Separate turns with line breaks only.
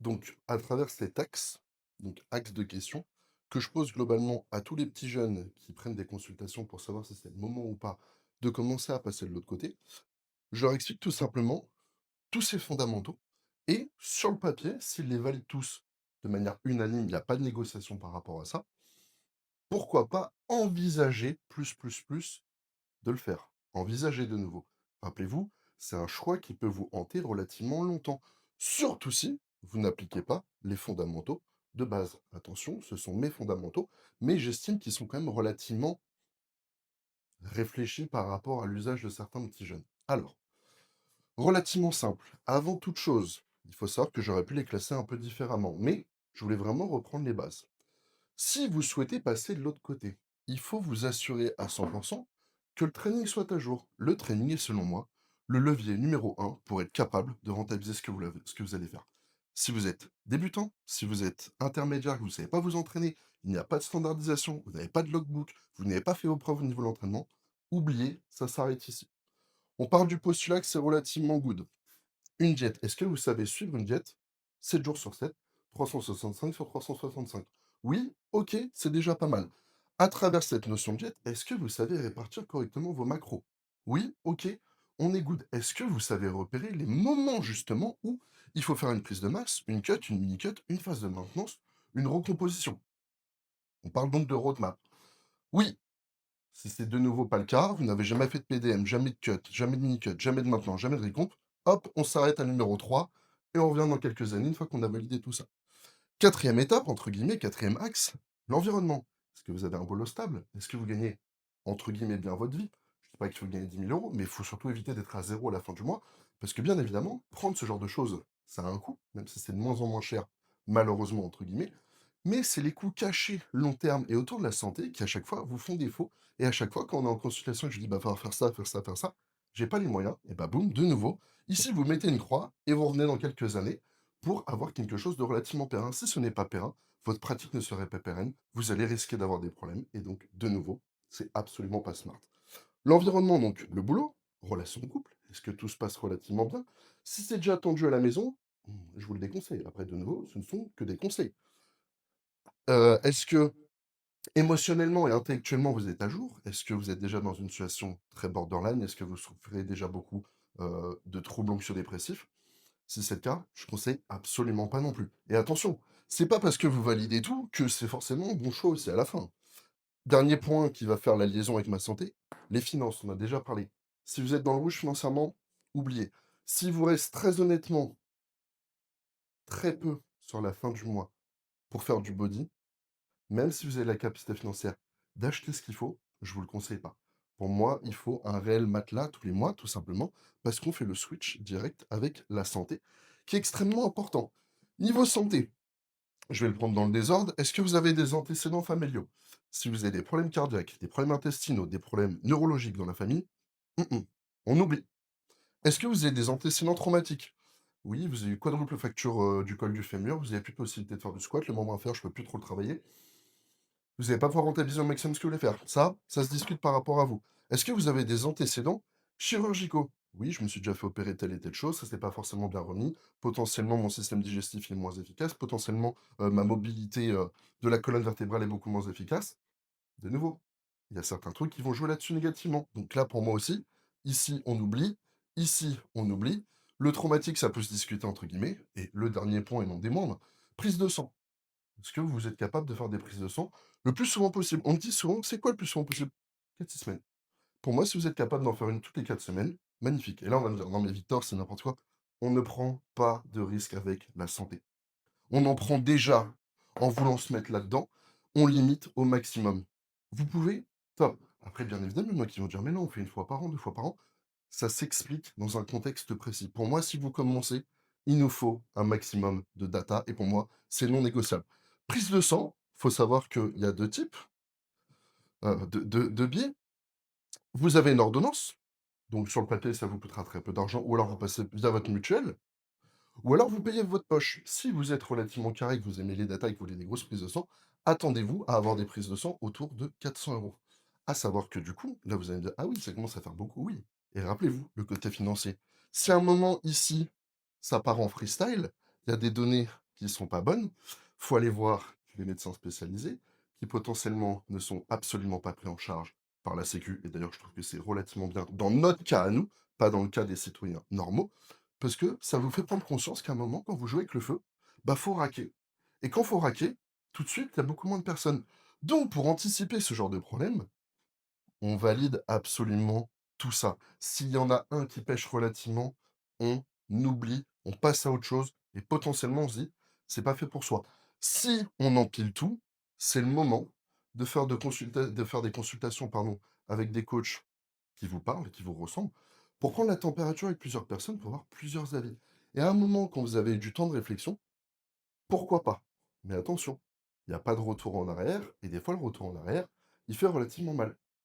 Donc, à travers cet axe, donc axe de questions, que je pose globalement à tous les petits jeunes qui prennent des consultations pour savoir si c'est le moment ou pas de commencer à passer de l'autre côté, je leur explique tout simplement tous ces fondamentaux et sur le papier, s'ils les valident tous de manière unanime, il n'y a pas de négociation par rapport à ça, pourquoi pas envisager plus de le faire. Envisager de nouveau. Rappelez-vous, c'est un choix qui peut vous hanter relativement longtemps, surtout si vous n'appliquez pas les fondamentaux de base. Attention, ce sont mes fondamentaux, mais j'estime qu'ils sont quand même relativement réfléchis par rapport à l'usage de certains petits jeunes. Alors, relativement simple. Avant toute chose, il faut savoir que j'aurais pu les classer un peu différemment, mais je voulais vraiment reprendre les bases. Si vous souhaitez passer de l'autre côté, il faut vous assurer à 100% que le training soit à jour. Le training est, selon moi, le levier numéro un pour être capable de rentabiliser ce que vous allez faire. Si vous êtes débutant, si vous êtes intermédiaire, que vous ne savez pas vous entraîner, il n'y a pas de standardisation, vous n'avez pas de logbook, vous n'avez pas fait vos preuves au niveau de l'entraînement, oubliez, ça s'arrête ici. On part du postulat que c'est relativement good. Une diète, est-ce que vous savez suivre une diète 7 jours sur 7, 365 sur 365? Oui, OK, c'est déjà pas mal. À travers cette notion de diète, est-ce que vous savez répartir correctement vos macros? Oui, OK, on est good. Est-ce que vous savez repérer les moments justement où il faut faire une prise de masse, une cut, une mini cut, une phase de maintenance, une recomposition? On parle donc de roadmap. Oui, si c'est de nouveau pas le cas, vous n'avez jamais fait de PDM, jamais de cut, jamais de mini cut, jamais de maintenance, jamais de recomp, hop, on s'arrête à numéro 3 et on revient dans quelques années une fois qu'on a validé tout ça. Quatrième étape, entre guillemets, quatrième axe, l'environnement. Est-ce que vous avez un boulot stable? Est-ce que vous gagnez, entre guillemets, bien votre vie? Je ne dis pas qu'il faut gagner 10 000 euros, mais il faut surtout éviter d'être à zéro à la fin du mois, parce que bien évidemment, prendre ce genre de choses, ça a un coût, même si c'est de moins en moins cher, malheureusement, entre guillemets, mais c'est les coûts cachés long terme et autour de la santé qui, à chaque fois, vous font défaut. Et à chaque fois, quand on est en consultation et que je dis, bah, falloir faire ça, faire ça, faire ça, j'ai pas les moyens, et bah, boum, de nouveau, ici, vous mettez une croix et vous revenez dans quelques années pour avoir quelque chose de relativement périn. Si ce n'est pas périn, votre pratique ne serait pas pérenne, vous allez risquer d'avoir des problèmes, et donc, de nouveau, c'est absolument pas smart. L'environnement, donc, le boulot, relation de couple, est-ce que tout se passe relativement bien? Si c'est déjà tendu à la maison, je vous le déconseille. Après, de nouveau, ce ne sont que des conseils. Est-ce que émotionnellement et intellectuellement, vous êtes à jour? Est-ce que vous êtes déjà dans une situation très borderline? Est-ce que vous souffrez déjà beaucoup, de troubles anxio-dépressifs? Si c'est le cas, je conseille absolument pas non plus. Et attention, c'est pas parce que vous validez tout que c'est forcément bon choix aussi à la fin. Dernier point qui va faire la liaison avec ma santé, les finances, on a déjà parlé. Si vous êtes dans le rouge financièrement, oubliez. S'il vous reste très honnêtement très peu sur la fin du mois pour faire du body, même si vous avez la capacité financière d'acheter ce qu'il faut, je vous le conseille pas. Pour moi, il faut un réel matelas tous les mois, tout simplement, parce qu'on fait le switch direct avec la santé, qui est extrêmement important. Niveau santé, je vais le prendre dans le désordre. Est-ce que vous avez des antécédents familiaux? Si vous avez des problèmes cardiaques, des problèmes intestinaux, des problèmes neurologiques dans la famille, on oublie. Est-ce que vous avez des antécédents traumatiques? Oui, vous avez eu quadruple fracture du col du fémur, vous n'avez plus de possibilité de faire du squat, le membre inférieur, je ne peux plus trop le travailler. Vous n'allez pas pouvoir rentabiliser au maximum ce que vous voulez faire. Ça se discute par rapport à vous. Est-ce que vous avez des antécédents chirurgicaux? Oui, je me suis déjà fait opérer telle et telle chose, ça s'est pas forcément bien remis. Potentiellement, mon système digestif est moins efficace. Potentiellement, ma mobilité de la colonne vertébrale est beaucoup moins efficace. De nouveau, il y a certains trucs qui vont jouer là-dessus négativement. Donc là, pour moi aussi, ici, on oublie. Ici, on oublie. Le traumatique, ça peut se discuter entre guillemets. Et le dernier point, et non des moindres, prise de sang. Est-ce que vous êtes capable de faire des prises de sang le plus souvent possible? On me dit souvent, c'est quoi le plus souvent possible? 4 6 semaines. Pour moi, si vous êtes capable d'en faire une toutes les 4 semaines, magnifique. Et là, on va me dire, non mais Victor, c'est n'importe quoi. On ne prend pas de risque avec la santé. On en prend déjà en voulant se mettre là-dedans. On limite au maximum. Vous pouvez? Top. Après, bien évidemment, il y en a qui vont dire, mais non, on fait une fois par an, 2 fois par an. Ça s'explique dans un contexte précis. Pour moi, si vous commencez, il nous faut un maximum de data et pour moi, c'est non négociable. Prise de sang, faut savoir qu'il y a 2 types, de biais. Vous avez une ordonnance, donc sur le papier, ça vous coûtera très peu d'argent ou alors vous passez via votre mutuelle ou alors vous payez de votre poche. Si vous êtes relativement carré, que vous aimez les data et que vous voulez des grosses prises de sang, attendez-vous à avoir des prises de sang autour de 400 €. À savoir que du coup, là, vous allez me dire: «Ah oui, ça commence à faire beaucoup», oui. Et rappelez-vous, le côté financier. Si à un moment ici, ça part en freestyle, il y a des données qui sont pas bonnes. Faut aller voir les médecins spécialisés qui potentiellement ne sont absolument pas pris en charge par la sécu et d'ailleurs je trouve que c'est relativement bien dans notre cas à nous, pas dans le cas des citoyens normaux, parce que ça vous fait prendre conscience qu'à un moment quand vous jouez avec le feu, bah, faut raquer et quand faut raquer, tout de suite, il y a beaucoup moins de personnes. Donc pour anticiper ce genre de problème, on valide absolument tout ça. S'il y en a un qui pêche relativement, on oublie, on passe à autre chose et potentiellement on se dit: «C'est pas fait pour soi». Si on empile tout, c'est le moment de faire des consultations, pardon, avec des coachs qui vous parlent et qui vous ressemblent, pour prendre la température avec plusieurs personnes, pour avoir plusieurs avis. Et à un moment, quand vous avez eu du temps de réflexion, pourquoi pas? Mais attention, il y a pas de retour en arrière et des fois le retour en arrière, il fait relativement mal.